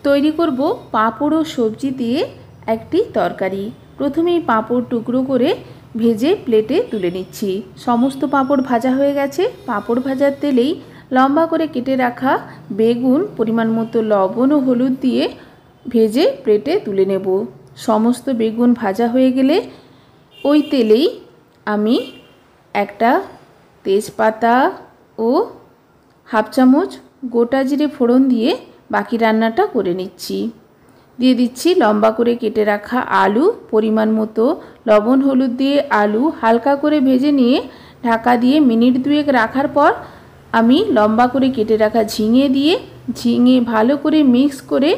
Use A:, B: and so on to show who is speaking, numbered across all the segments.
A: তৈরি করব পাঁপড় ও সবজি দিয়ে একটি তরকারি। প্রথমেই পাঁপড় টুকরো করে ভেজে প্লেটে তুলে নিচ্ছি। সমস্ত পাঁপড় ভাজা হয়ে গেছে। পাঁপড় ভাজার তেলেই লম্বা করে কেটে রাখা বেগুন পরিমাণ মতো লবণ ও হলুদ দিয়ে ভেজে প্লেটে তুলে নেব। সমস্ত বেগুন ভাজা হয়ে গেলে ওই তেলেই আমি একটা তেজপাতা ও হাফ চামচ গোটা জিরে ফোড়ন দিয়ে বাকি রান্নাটা করে নিচ্ছি। দিয়ে দিচ্ছি লম্বা করে কেটে রাখা আলু, পরিমাণ মতো লবণ হলুদ দিয়ে আলু হালকা করে ভেজে নিয়ে ঢাকা দিয়ে মিনিট দুয়েক রাখার পর আমি লম্বা করে কেটে রাখা ঝিঙে দিয়ে ঝিঙে ভালো করে মিক্স করে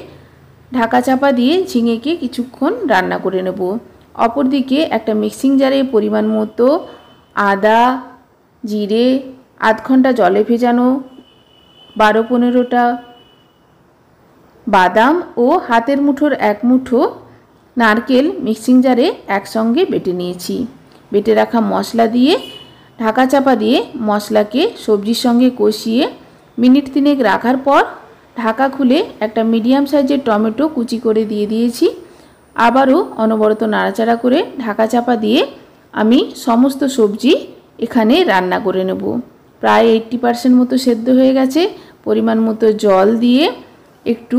A: ঢাকা চাপা দিয়ে ঝিঙেকে কিছুক্ষণ রান্না করে নেব। অপরদিকে একটা মিক্সিং জারে পরিমাণ মতো আদা, জিরে, আধ ঘন্টা জলে ভেজানো 12-15টা বাদাম ও হাতের মুঠোর এক মুঠো নারকেল মিক্সিং জারে একসঙ্গে বেটে নিয়েছি। বেটে রাখা মশলা দিয়ে ঢাকা চাপা দিয়ে মশলাকে সবজির সঙ্গে কষিয়ে মিনিট 3 রাখার পর ঢাকা খুলে একটা মিডিয়াম সাইজের টমেটো কুচি করে দিয়ে দিয়েছি। আবারও অনবরত নাড়াচাড়া করে ঢাকা চাপা দিয়ে আমি সমস্ত সবজি এখানে রান্না করে নেব। প্রায় 80% মতো সেদ্ধ হয়ে গেছে। পরিমাণ মতো জল দিয়ে একটু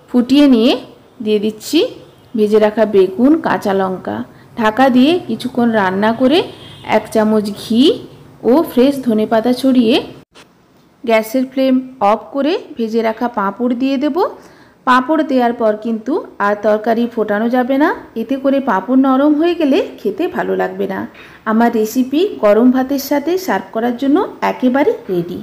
A: ফুটিয়ে নিয়ে দিয়ে দিচ্ছি ভেজে রাখা বেগুন, কাঁচা লঙ্কা। ঢাকা দিয়ে কিছুক্ষণ রান্না করে 1 চামচ ঘি ও ফ্রেশ ধনেপাতা ছড়িয়ে গ্যাসের ফ্লেম অফ করে ভেজে রাখা পাঁপড় দিয়ে দেব। পাঁপড় দেওয়ার পর কিন্তু আর তরকারি ফোটানো যাবে না, এতে করে পাঁপড় নরম হয়ে গেলে খেতে ভালো লাগবে না। আমার রেসিপি গরম ভাতের সাথে সার্ভ করার জন্য একেবারে রেডি।